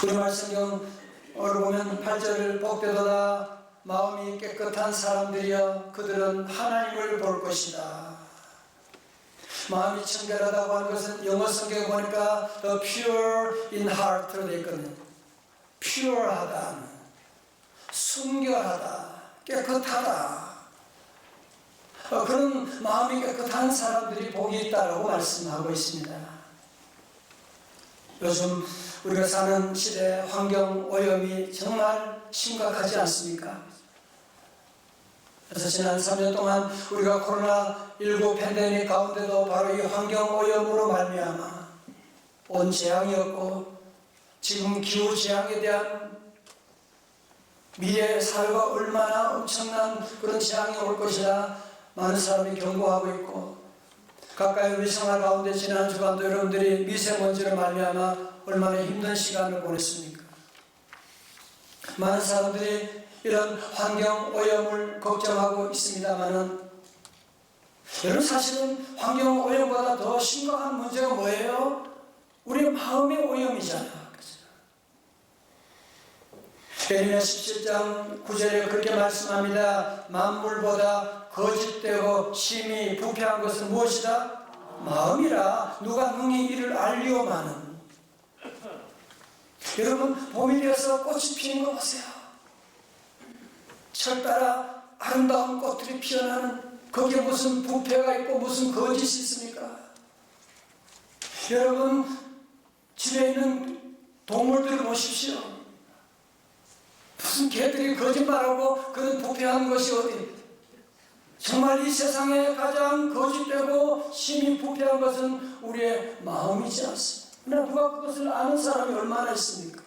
우리 말씀경을 보면 8절을 복되도다 마음이 깨끗한 사람들이여 그들은 하나님을 볼 것이다. 마음이 청결하다고 하는 것은 영어 성경에 보니까 the pure in heart로 되어 있거든요. pure하다, 순결하다, 깨끗하다. 그런 마음이 깨끗한 사람들이 복이 있다라고 말씀하고 있습니다. 요즘 우리가 사는 시대 환경 오염이 정말 심각하지 않습니까? 그래서 지난 3년 동안 우리가 코로나19 팬데믹 가운데도 바로 이 환경 오염으로 말미암아 온 재앙이었고, 지금 기후 재앙에 대한 미래 사회가 얼마나 엄청난 그런 재앙이 올 것이라 많은 사람이 경고하고 있고, 가까이 우리 생활 가운데 지난 주간도 여러분들이 미세먼지로 말미암아 얼마나 힘든 시간을 보냈습니까? 많은 사람들이 이런 환경 오염을 걱정하고 있습니다만은, 여러분 사실은 환경 오염보다 더 심각한 문제가 뭐예요? 우리의 마음의 오염이잖아. 에레미야 17장 9절에 그렇게 말씀합니다. 만물보다 거짓되고 심히 부패한 것은 무엇이다? 마음이라 누가 능히 이를 알리오마는. 여러분 봄이 되어서 꽃이 피는 거 보세요. 철 따라 아름다운 꽃들이 피어나는, 거기에 무슨 부패가 있고 무슨 거짓이 있습니까? 여러분 집에 있는 동물들을 보십시오. 무슨 개들이 거짓말하고 그런 부패한 것이 어디? 정말 이 세상에 가장 거짓되고 심히 부패한 것은 우리의 마음이지 않습니까? 그러나 누가 그것을 아는 사람이 얼마나 있습니까?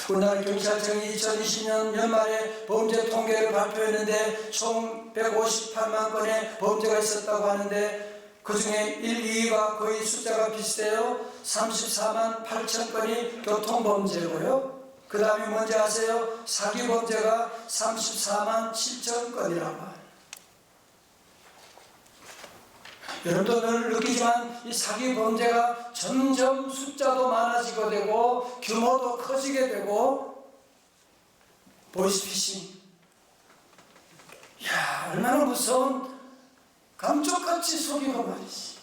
우리나라 경찰청이 2020년 연말에 범죄 통계를 발표했는데 총 158만 건의 범죄가 있었다고 하는데, 그 중에 1, 2위가 거의 숫자가 비슷해요. 34만 8천 건이 교통범죄고요. 그 다음에 뭔지 아세요? 사기범죄가 34만 7천 건이라고 해요. 여러분도 늘 느끼지만 이 사기범죄가 점점 숫자도 많아지게 되고 규모도 커지게 되고, 보이스피싱, 이야 얼마나 무서운, 감쪽같이 속이고 말이지.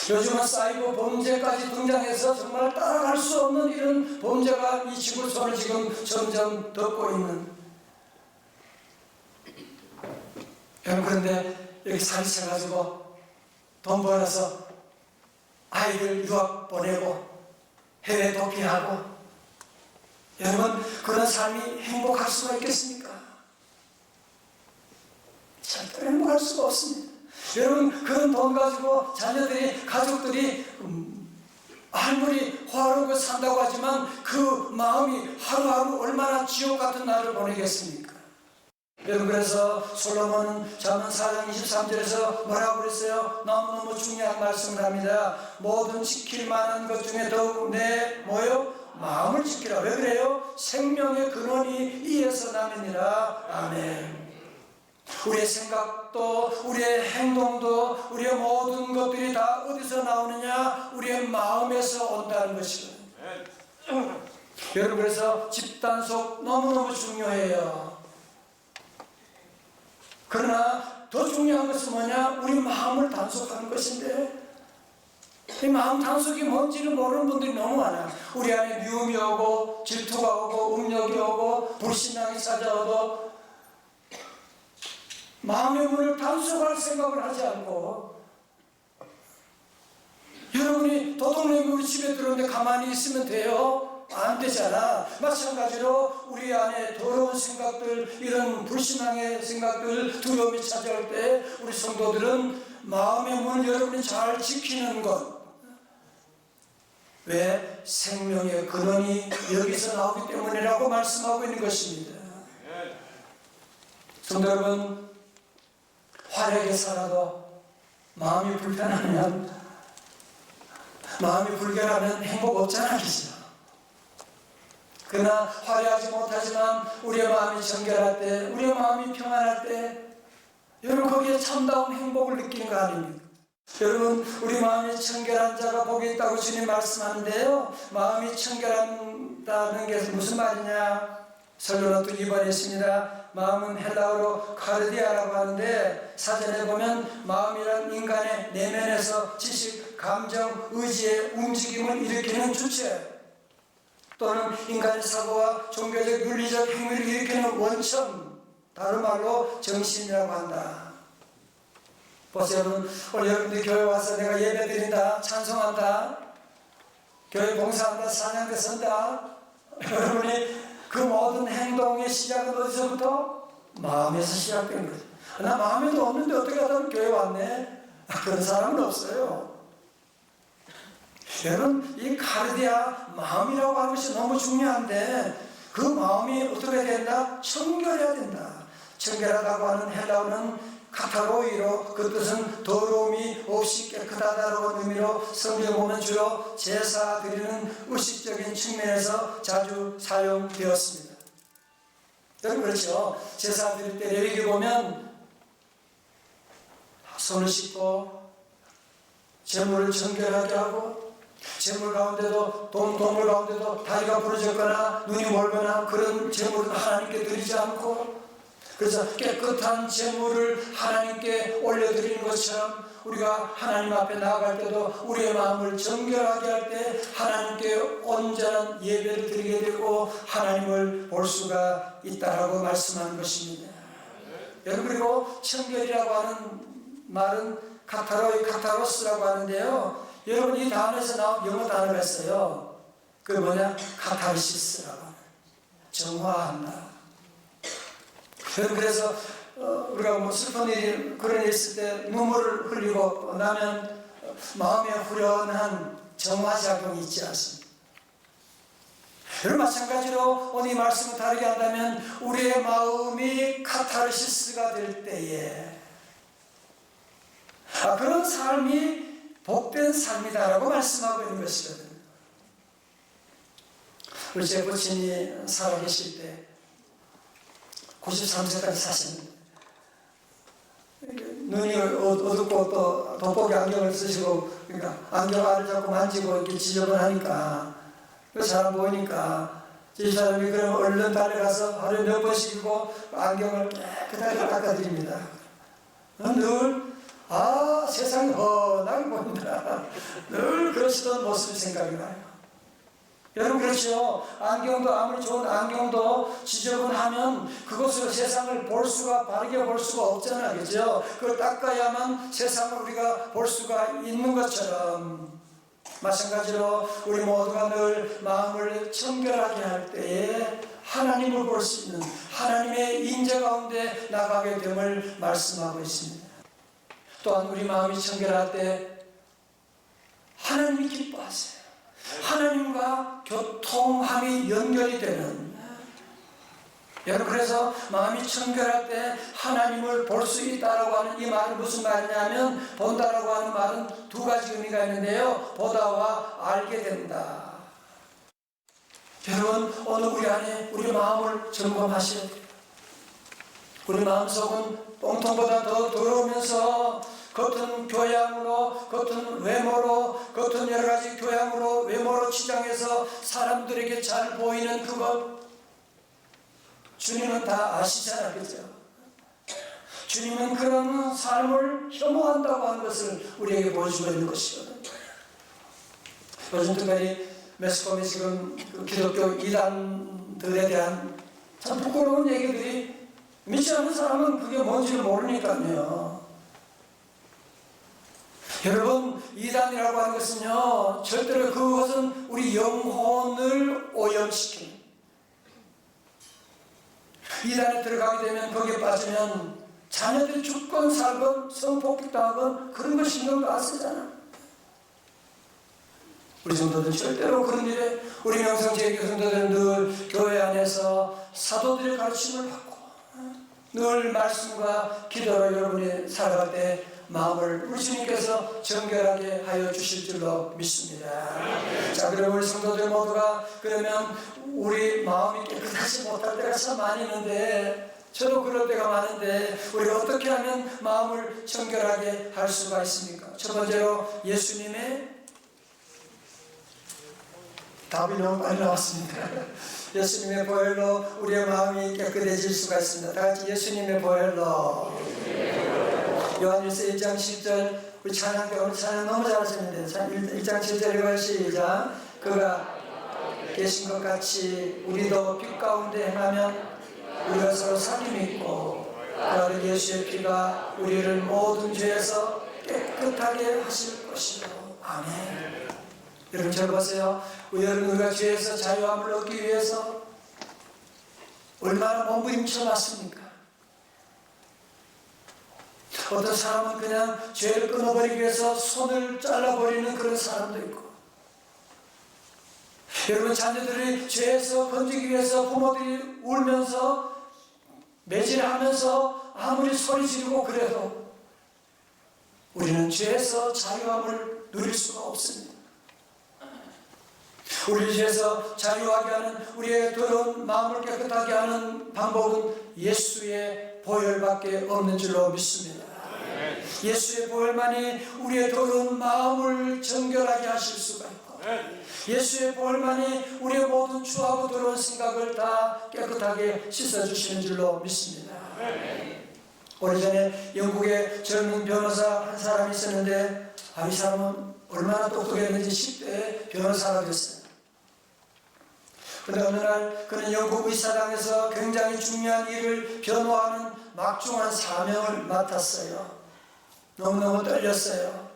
요즘은 사이버 범죄까지 등장해서 정말 따라갈 수 없는 이런 범죄가 이 지구촌을 지금 점점 덮고 있는. 여러분 그런데 여기 살이쳐가지고 돈 벌어서 아이들 유학 보내고 해외 도피하고, 여러분 그런 삶이 행복할 수가 있겠습니까? 절대로 행복할 수가 없습니다. 여러분 그런 돈 가지고 자녀들이, 가족들이 아무리 화로고 산다고 하지만 그 마음이 하루하루 얼마나 지옥 같은 날을 보내겠습니까? 여러분 그래서 솔로몬은 잠언 4장 23절에서 뭐라고 그랬어요? 너무너무 중요한 말씀을 합니다. 모든 지킬 만한 것 중에 더욱 내 뭐요? 마음을 지키라. 왜 그래요? 생명의 근원이 이에서 나느니라. 아멘. 우리의 생각도 우리의 행동도 우리의 모든 것들이 다 어디서 나오느냐? 우리의 마음에서 온다는 것이거든요. 여러분 그래서 집단속 너무너무 중요해요. 그러나 더 중요한 것은 뭐냐? 우리 마음을 단속하는 것인데, 이 마음 단속이 뭔지를 모르는 분들이 너무 많아요. 우리 안에 미움이 오고 질투가 오고 음욕이 오고 불신앙이 찾아와도 마음의 문을 단속할 생각을 하지 않고, 여러분이 도둑놈이 우리 집에 들어오는데 가만히 있으면 돼요? 안 되잖아. 마찬가지로 우리 안에 더러운 생각들, 이런 불신앙의 생각들, 두려움이 찾아올 때 우리 성도들은 마음의 문을 여러분이 잘 지키는 것. 왜? 생명의 근원이 여기서 나오기 때문이라고 말씀하고 있는 것입니다. 성도 여러분, 화려하게 살아도 마음이 불편하면, 마음이 불결하면 행복 없잖아, 그죠? 그러나 화려하지 못하지만 우리의 마음이 정결할 때, 우리의 마음이 평안할 때, 여러분 거기에 참다운 행복을 느끼는 거 아닙니까? 여러분, 우리 마음이 청결한 자가 복이 있다고 주님 말씀하는데요, 마음이 청결한다는 게 무슨 말이냐? 설교는 2번 했습니다. 마음은 헬라어로 카르디아라고 하는데, 사전에 보면 마음이란 인간의 내면에서 지식, 감정, 의지의 움직임을 일으키는 주체, 또는 인간의 사고와 종교적, 윤리적 행위를 일으키는 원천, 다른 말로 정신이라고 한다. 보세요, 여러분. 오늘 여러분들이 교회 와서 내가 예배 드린다, 찬송한다, 교회 봉사한다, 찬양대 선다. 여러분이 그 모든 행동의 시작은 어디서부터? 마음에서 시작된 거죠. 나 마음에도 없는데 어떻게 하다 교회 왔네? 그런 사람은 없어요. 여러분, 이 카르디아, 마음이라고 하는 것이 너무 중요한데, 그 마음이 어떻게 된다? 청결해야 된다. 청결하다고 하는 헬라어는 카타로이로, 그 뜻은 더러움이 없이 깨끗하다라는 의미로 성경 보면 주로 제사 드리는 의식적인 측면에서 자주 사용되었습니다. 여러분, 그렇죠? 제사 드릴 때 레위기 보면 손을 씻고 제물을 청결하게 하고, 제물 가운데도 동물 가운데도 다리가 부러졌거나 눈이 멀거나 그런 제물은 하나님께 드리지 않고, 그래서 깨끗한 제물을 하나님께 올려드리는 것처럼 우리가 하나님 앞에 나아갈 때도 우리의 마음을 정결하게 할 때 하나님께 온전한 예배를 드리게 되고 하나님을 볼 수가 있다라고 말씀하는 것입니다. 여러분, 그리고 청결이라고 하는 말은 카타로스라고 하는데요, 여러분, 이 단어에서 나온 영어 단어가 있어요. 그게 뭐냐? 카타르시스라고 하는, 정화한다. 그래서 우리가 뭐 슬픈 일이 그런 일 있을 때 눈물을 흘리고 나면 마음에 후련한 정화작용이 있지 않습니까? 여러분, 마찬가지로 오늘 이 말씀을 다르게 한다면 우리의 마음이 카타르시스가 될 때에 그런 삶이 복된 삶이다라고 말씀하고 있는 것이거든요. 우리 제 부친이 살아계실 때 93세까지 사셨는데 눈이 어둡고 또 돋보기 안경을 쓰시고, 그러니까 안경 알을 자꾸 만지고 이렇게 지저분하니까 잘 안 보이니까 이 사람이 그럼 얼른 달려가서 하루에 몇 번씩 이고 안경을 깨끗하게 닦아드립니다. 늘 세상이 훤하게 보인다. 늘 그러시던 모습이 생각이 나요. 여러분, 그렇죠? 안경도 아무리 좋은 안경도 지저분하면 그것으로 세상을 볼 수가, 바르게 볼 수가 없잖아요. 그죠? 그걸 닦아야만 세상을 우리가 볼 수가 있는 것처럼, 마찬가지로 우리 모두가 늘 마음을 청결하게 할 때에 하나님을 볼 수 있는 하나님의 인재 가운데 나가게 됨을 말씀하고 있습니다. 또한 우리 마음이 청결할 때 하나님이 기뻐하세요. 하나님과 교통함이 연결이 되는, 여러분, 그래서 마음이 청결할 때 하나님을 볼 수 있다라고 하는 이 말은 무슨 말이냐면, 본다라고 하는 말은 두 가지 의미가 있는데요, 보다와 알게 된다. 여러분, 오늘 우리 안에 우리 마음을 점검하셔야 돼요. 우리 마음속은 똥통보다 더 더러우면서 겉은 교양으로, 겉은 외모로, 겉은 여러 가지 교양으로, 외모로 치장해서 사람들에게 잘 보이는 그것, 주님은 다 아시잖아요. 그죠? 주님은 그런 삶을 혐오한다고 하는 것을 우리에게 보여주고 있는 것이거든요. 요즘 특별히 매스컴에 지금 그 기독교 이단들에 대한 참 부끄러운 얘기들이, 믿지 않는 사람은 그게 뭔지를 모르니까요. 여러분, 이단이라고 하는 것은요, 절대로 그것은 우리 영혼을 오염시키는, 이단에 들어가게 되면 거기에 빠지면 자녀들이 죽건 살건 성폭행당하건 그런 거 신경도 안 쓰잖아. 우리 성도들은 절대로 그런 일에, 우리 명성제일교 성도들은 늘 교회 안에서 사도들의 가르침을 받고 늘 말씀과 기도로 여러분이 살아갈 때 마음을 우리 주님께서 정결하게 하여 주실 줄로 믿습니다. 자, 그럼 우리 성도들 모두가 그러면 우리 마음이 깨끗하지 못할 때가 참 많이 있는데 저도 그럴 때가 많은데 우리가 어떻게 하면 마음을 정결하게 할 수가 있습니까? 첫 번째로 예수님의 답이 너무 많이 나왔습니다. 예수님의 보혈로 우리의 마음이 깨끗해질 수가 있습니다. 다 같이 예수님의 보혈로. 요한일서 1장 10절 우리 찬양 때 오늘 찬양 너무 잘하셨는데 1장 7절 읽어요. 시작. 그가 계신 것 같이 우리도 빛 가운데 행하면 우리가 서로 사귐이 있고 바로 예수의 피가 우리를 모든 죄에서 깨끗하게 하실 것이요. 아멘. 여러분 잘 보세요. 여러분 우리가 죄에서 자유함을 얻기 위해서 얼마나 몸부림쳐 왔습니까? 어떤 사람은 그냥 죄를 끊어버리기 위해서 손을 잘라버리는 그런 사람도 있고, 여러분 자녀들이 죄에서 건지기 위해서 부모들이 울면서 매질하면서 아무리 소리 지르고 그래도 우리는 죄에서 자유함을 누릴 수가 없습니다. 우리 죄에서 자유하게 하는, 우리의 더러운 마음을 깨끗하게 하는 방법은 예수의 보혈밖에 없는 줄로 믿습니다. 예수의 보혈만이 우리의 더러운 마음을 정결하게 하실 수가 있고, 예수의 보혈만이 우리의 모든 추하고 더러운 생각을 다 깨끗하게 씻어주시는 줄로 믿습니다. 오래전에 영국의 젊은 변호사 한 사람이 있었는데, 이 사람은 얼마나 똑똑했는지 10대에 변호사가 됐어요. 그런데 어느 날 그는 영국 의사당에서 굉장히 중요한 일을 변호하는 막중한 사명을 맡았어요. 너무너무 떨렸어요.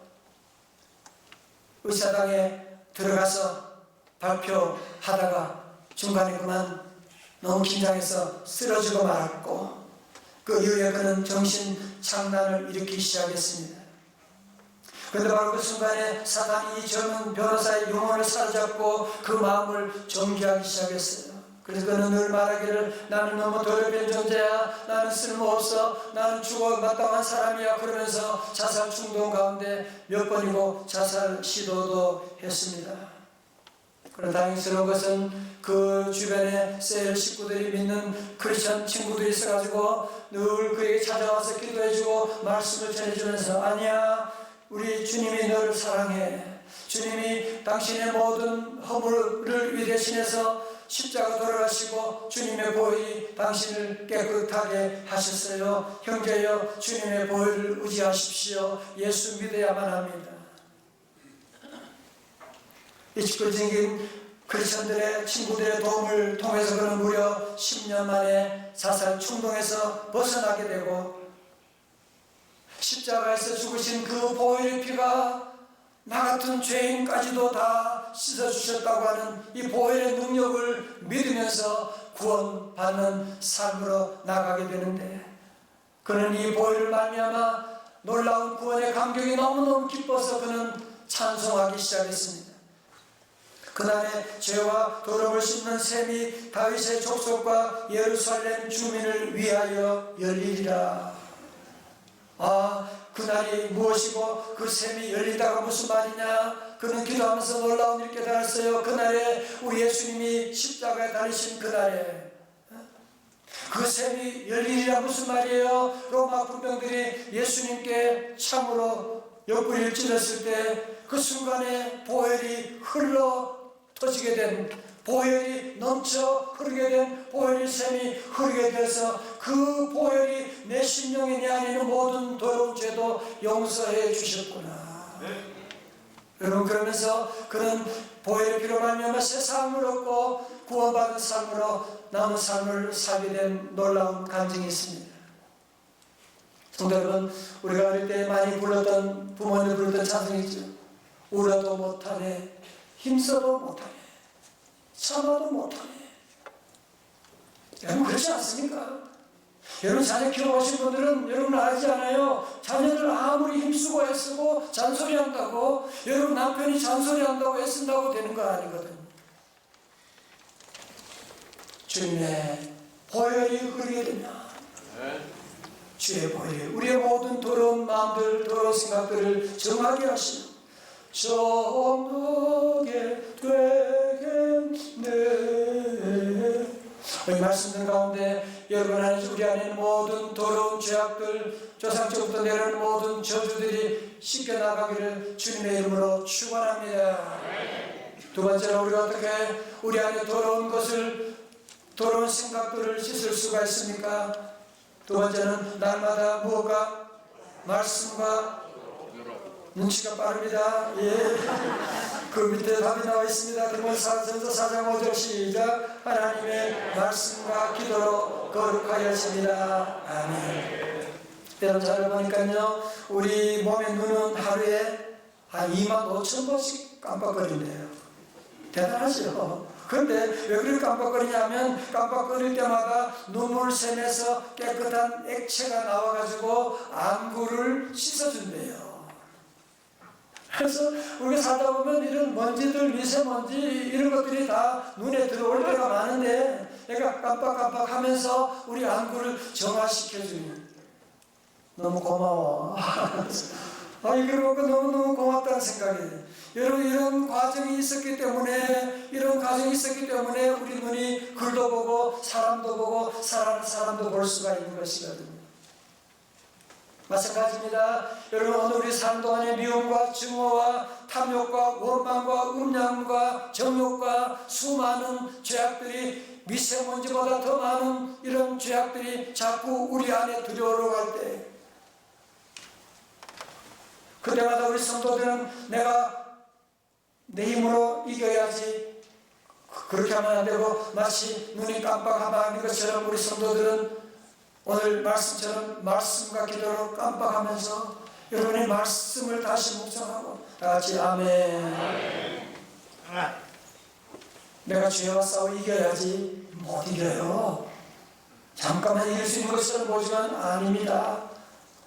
의사당에 들어가서 발표하다가 중간에 그만 너무 긴장해서 쓰러지고 말았고, 그 이후에 그는 정신착란을 일으키기 시작했습니다. 그런데 바로 그 순간에 사단이 이 젊은 변호사의 영혼을 사로잡고 그 마음을 정죄하기 시작했어요. 그래서 그는 늘 말하기를, 나는 너무 더럽은 존재야, 나는 쓸모없어, 나는 죽어 마땅한 사람이야, 그러면서 자살 충동 가운데 몇 번이고 자살 시도도 했습니다. 그러나 다행스러운 것은 그 주변에 셀 식구들이 믿는 크리스천 친구들이 있어가지고 늘 그에게 찾아와서 기도해주고 말씀을 전해주면서, 아니야, 우리 주님이 너를 사랑해. 주님이 당신의 모든 허물을 위해 대신해서 십자가 돌아가시고 주님의 보혈이 당신을 깨끗하게 하셨어요. 형제여, 주님의 보혈을 의지하십시오. 예수 믿어야만 합니다. 이 짓궂은 크리스천들의 친구들의 도움을 통해서 그는 무려 10년 만에 자살 충동에서 벗어나게 되고, 십자가에서 죽으신 그 보혈의 피가 나 같은 죄인까지도 다 씻어주셨다고 하는 이 보혈의 능력을 믿으면서 구원받는 삶으로 나가게 되는데, 그는 이 보혈을 말미암아 놀라운 구원의 감격이 너무너무 기뻐서 그는 찬송하기 시작했습니다. 그날의 죄와 더러움을 씻는 샘이 다윗의 족속과 예루살렘 주민을 위하여 열리리라. 그날이 무엇이고 그 샘이 열리다가 무슨 말이냐? 그는 기도하면서 놀라운 일을 깨달았어요. 그날에 우리 예수님이 십자가에 달리신 그날에 그 샘이 열리리라 무슨 말이에요? 로마 군병들이 예수님께 참으로 옆구리를 찔렀을 때 그 순간에 보혈이 흘러 터지게 된, 보혈이 넘쳐 흐르게 된 보혈의 샘이 흐르게 돼서 그 보혈이 내 심령에 내 안에 있는 모든 더러운 죄도 용서해 주셨구나. 여러분, 그러면서 그는 보혈의 피로 말미암아 새 삶을 얻고 구원받은 삶으로 남은 삶을 살게 된 놀라운 간증이 있습니다. 성도 여러분, 우리가 어릴 때 많이 불렀던, 부모님 불렀던 찬송이죠. 울어도 못하네, 힘써도 못하네, 참아도 못하네. 여러분, 그렇지 않습니까? 여러분, 자녀 키워보신 분들은 여러분 알지 않아요? 자녀들 아무리 힘쓰고 애쓰고 잔소리한다고, 여러분 남편이 잔소리한다고 애쓴다고 되는 거 아니거든. 주님의 보혈이 흐르게 되면, 주의 보혈이 우리의 모든 더러운 마음들, 더러운 생각들을 정하게 하시는 정하게 되겠네. 이 말씀들 가운데 여러분 안에 우리 안에 있는 모든 더러운 죄악들, 조상적부터 내려오는 모든 저주들이 씻겨 나가기를 주님의 이름으로 축원합니다. 두 번째로 우리가 어떻게 우리 안에 더러운 것을, 더러운 생각들을 씻을 수가 있습니까? 두 번째는 날마다 무엇과? 말씀과 눈치가 빠릅니다. 예. 그 밑에 답이 나와 있습니다. 디모데전서 4장 5절 시작. 하나님의 말씀과 기도로 거룩하게 하십니다. 아멘. 여러분 잘 보니까요, 우리 몸의 눈은 하루에 한 25,000번씩 깜빡거린대요. 대단하죠. 그런데 왜 그렇게 깜빡거리냐면, 깜빡거릴 때마다 눈물 샘에서 깨끗한 액체가 나와가지고 안구를 씻어준대요. 그래서 우리가 살다 보면 이런 먼지들, 미세먼지 이런 것들이 다 눈에 들어올 때가 많은데, 그러니까 깜빡깜빡 하면서 우리 안구를 정화시켜주는, 너무 고마워. 이걸 보고 너무너무 고맙다는 생각이에요. 여러분, 이런 과정이 있었기 때문에 우리 눈이 글도 보고 사람도 보고 사랑하는 사람도 볼 수가 있는 것이거든요. 마찬가지입니다. 여러분, 오늘 우리 삶 동안에 미움과 증오와 탐욕과 원망과 음란과 정욕과 수많은 죄악들이, 미세먼지보다 더 많은 이런 죄악들이 자꾸 우리 안에 들어오갈 때, 그때마다 우리 성도들은 내가 내 힘으로 이겨야지, 그렇게 하면 안 되고 마치 눈이 깜빡하는 것처럼 우리 성도들은 오늘 말씀처럼 말씀과 기도로 깜빡하면서 여러분의 말씀을 다시 묵상하고 다같이 아멘. 내가 죄와 싸워 이겨야지. 못 이겨요. 잠깐만 이길 수 있는 것처럼 보지만 아닙니다.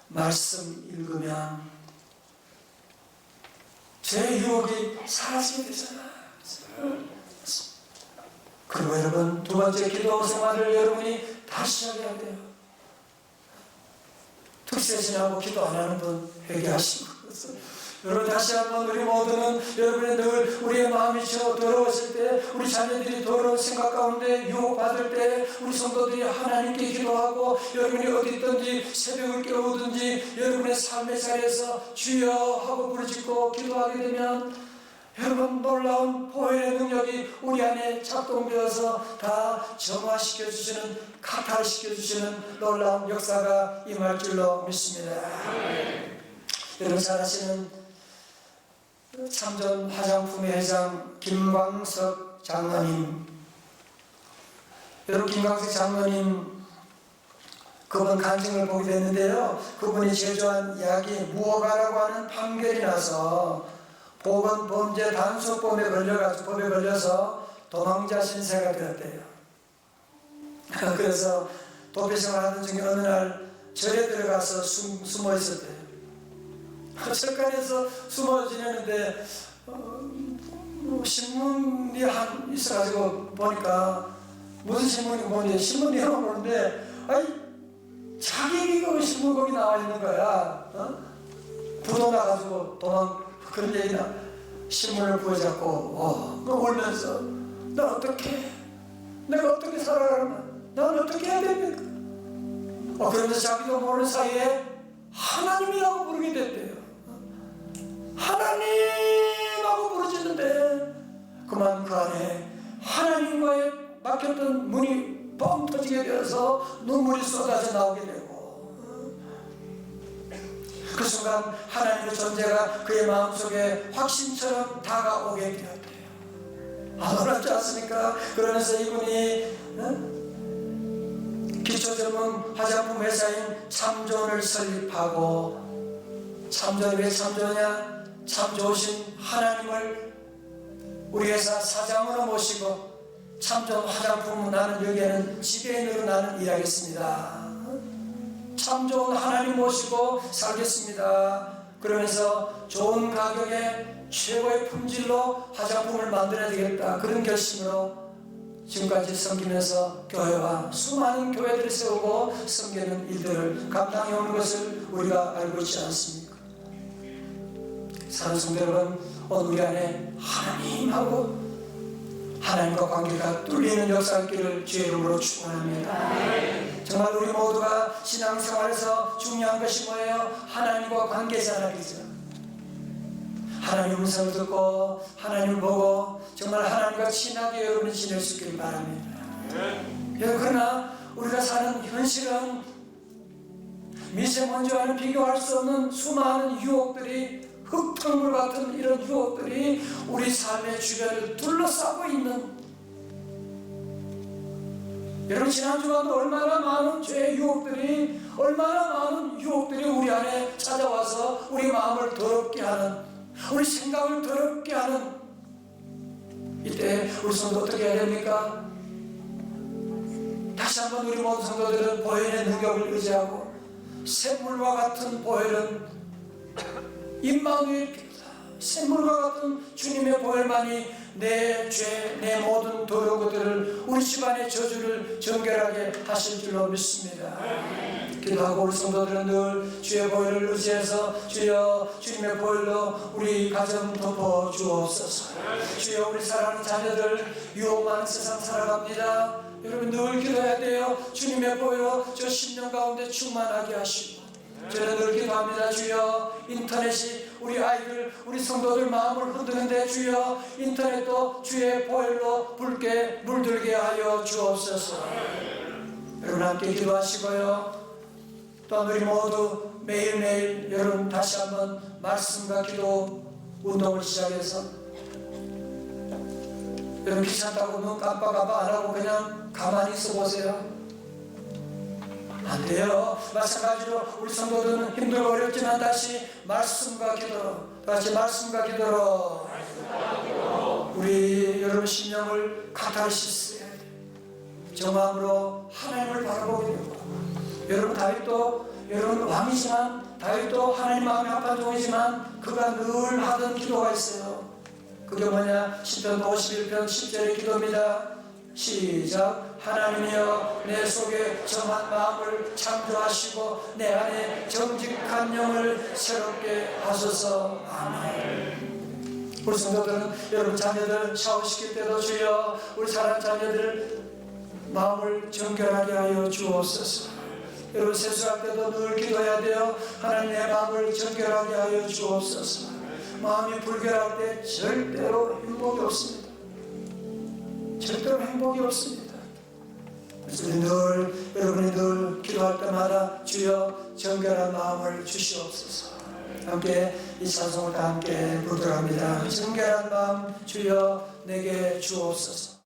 말씀 읽으면 죄의 유혹이 사라지게 되잖아요. 그리고 여러분, 두 번째 기도 생활을 여러분이 다시 하게 해야 돼요. 특세 지나고 기도 안 하는 분 회개하시고. 여러분, 다시 한번 우리 모두는 여러분의 늘 우리의 마음이 더러워질 때, 우리 자녀들이 더러운 생각 가운데 유혹받을 때, 우리 성도들이 하나님께 기도하고, 여러분이 어디 있든지 새벽을 깨우든지 여러분의 삶의 자리에서 주여 하고 부르짖고 기도하게 되면 여러분, 놀라운 보혈의 능력이 우리 안에 작동되어서 다 정화시켜주시는, 카탈시켜주시는 놀라운 역사가 임할 줄로 믿습니다. 여러분 잘 아시는 참전 화장품의 회장 김광석 장로님, 여러분 김광석 장로님 그분 간증을 보게 됐는데요, 그분이 제조한 약이 무허가라고 하는 판결이 나서 보건범죄 단속범에 걸려서 도망자 신세가 되었대요. 그래서 도피생활 하던 중에 어느 날 절에 들어가서 숨어 있었대요. 철간에서 숨어 지내는데 신문이 있어가지고 보니까, 무슨 신문이 뭔지 신문 내용을 보는데, 자기 그 신문 거기 나와 있는 거야. 부도 나가지고 그런 얘기나 신문을 부여잡고 울면서 내가 어떻게 살아가나, 난 어떻게 해야 됩니까? 그러면서 자기도 모르는 사이에 하나님이라고 부르게 됐대요. 하나님하고 부르짖는데 그만 그 안에 하나님과의 막혔던 문이 뻥 터지게 되어서 눈물이 쏟아져 나오게 되고, 그 순간 하나님의 존재가 그의 마음속에 확신처럼 다가오게 되었대요. 놀랍지 않습니까? 그러면서 이분이 기초전문 화장품 회사인 참존을 설립하고, 참존이 왜 참존이냐? 참 좋으신 하나님을 우리 회사 사장으로 모시고, 참존 화장품 나는 여기에는 지배인으로 나는 일하겠습니다. 참 좋은 하나님 모시고 살겠습니다. 그러면서 좋은 가격에 최고의 품질로 화장품을 만들어야 되겠다, 그런 결심으로 지금까지 섬기면서 교회와 수많은 교회들을 세우고 섬기는 일들을 감당해 오는 것을 우리가 알고 있지 않습니까? 사랑하는 성도 여러분, 오늘 우리 안에 하나님과 관계가 뚫리는 역사기를 주의 이름으로 축원합니다. 정말 우리 모두가 신앙생활에서 중요한 것이 뭐예요? 하나님과 관계 잘하기죠. 하나님 음성을 듣고 하나님을 보고 정말 하나님과 친하게 여러분이 지낼 수 있기를 바랍니다. 그러나 우리가 사는 현실은 미세먼지와는 비교할 수 없는 수많은 유혹들이, 흙탕물 같은 이런 유혹들이 우리 삶의 주변을 둘러싸고 있는, 여러분 지난주간도 얼마나 많은 죄의 유혹들이, 얼마나 많은 유혹들이 우리 안에 찾아와서 우리 마음을 더럽게 하는, 우리 생각을 더럽게 하는, 이때 우리 성도 어떻게 해야 됩니까? 다시 한번 우리 모든 성도들은 보혈의 능력을 의지하고 샘물과 같은 보혈은 임마누엘 피다. 샘물과 같은 주님의 보혈만이 내 죄, 내 모든 더러운 것들을, 우리 집안의 저주를 정결하게 하실 줄로 믿습니다. 기도하고 우리 성도들은 늘 주의 보혈을 의지해서 주여 주님의 보혈로 우리 가정 덮어 주옵소서. 주여 우리 사랑하는 자녀들 유혹 많은 세상 살아갑니다. 여러분 늘 기도해야 돼요. 주님의 보혈로 저 심령 가운데 충만하게 하시고, 저는 늘 기도합니다. 주여 인터넷이 우리 아이들, 우리 성도들 마음을 흔드는데 주여 인터넷도 주의 보혈로 붉게 물들게 하여 주옵소서. 여러분 함께 기도하시고요. 또한 우리 모두 매일매일 여러분 다시 한번 말씀과 기도 운동을 시작해서, 여러분 귀찮다고 눈 깜빡깜빡 안 하고 그냥 가만히 있어 보세요. 안 돼요. 마찬가지로 우리 성도들은 힘들고 어렵지만 다시 말씀과 기도로, 다시 말씀과 기도로 우리 여러분 심령을 카타르시스 해야 돼요. 저 마음으로 하나님을 바라보게 되고, 여러분 다윗도, 여러분 왕이지만 다윗도 하나님 마음에 합한 종이지만 그가 늘 하던 기도가 있어요. 그게 뭐냐? 시편 51편 10절의 기도입니다. 시작. 하나님이여 내 속에 정한 마음을 창조하시고 내 안에 정직한 영을 새롭게 하소서. 아멘. 우리 성도들은 여러분 자녀들 샤워시킬 때도 주여 우리 사랑하는 자녀들 마음을 정결하게 하여 주옵소서. 여러분 세수할 때도 늘 기도해야 돼요. 하나님 내 마음을 정결하게 하여 주옵소서. 마음이 불결할 때 절대로 행복이 없습니다. 절대로 행복이 없습니다. 그래서 여러분이 늘 기도할 때마다 주여 정결한 마음을 주시옵소서. 함께 이 찬송을 다 함께 부르도록 합니다. 정결한 마음 주여 내게 주옵소서.